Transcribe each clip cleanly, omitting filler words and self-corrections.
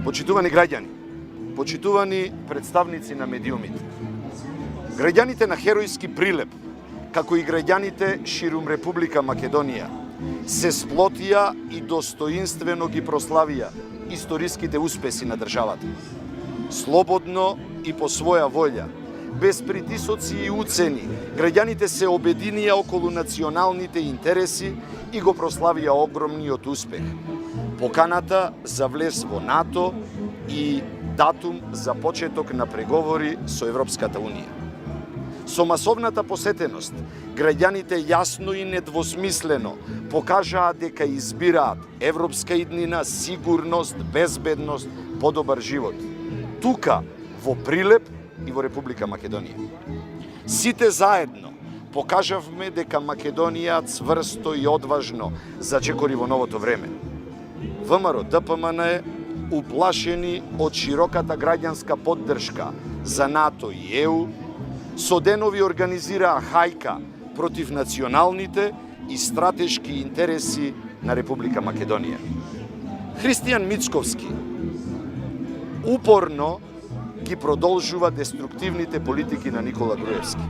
Почитувани граѓани, почитувани представници на медиумите, граѓаните на Херојски Прилеп, како и граѓаните ширум Република Македонија, се сплотија и достоинствено ги прославија историските успеси на државата. Слободно и по своја волја, без притисоци и уцени, граѓаните се обединија околу националните интереси и го прославија огромниот успех. Поканата за влез во НАТО и датум за почеток на преговори со Европската Унија. Со масовната посетеност, граѓаните јасно и недвосмислено покажаа дека избираат европска иднина, сигурност, безбедност, подобар живот. Тука, во Прилеп и во Република Македонија. Сите заедно покажавме дека Македонија цврсто и одважно зачекори во новото време. ВМРО ДПМН е уплашени од широката граѓанска поддршка за НАТО и ЕУ, со денови организираа хајка против националните и стратешки интереси на Република Македонија. Христијан Мицковски упорно ги продолжува деструктивните политики на Никола Груевски.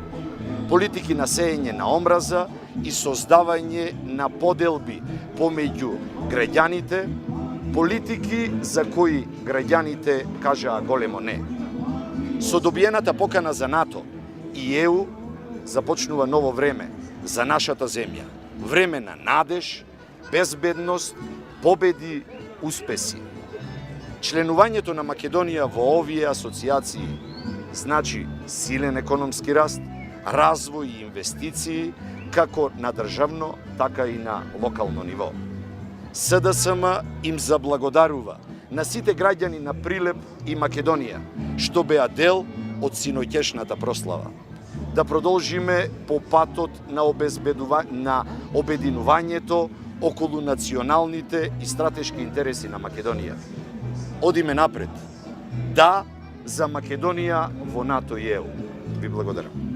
Политики на сеење на омраза и создавање на поделби помеѓу граѓаните, политики за кои граѓаните кажаа големо не. Со добиената покана за НАТО и ЕУ започнува ново време за нашата земја. Време на надеж, безбедност, победи, успеси. Членувањето на Македонија во овие асоциации значи силен економски раст, развој и инвестиции, како на државно, така и на локално ниво. СДСМ им заблагодарува на сите граѓани на Прилеп и Македонија, што беа дел од синоќешната прослава. Да продолжиме по патот на обединувањето околу националните и стратешки интереси на Македонија. Одиме напред. Да, за Македонија во НАТО и ЕУ. Ви благодарам.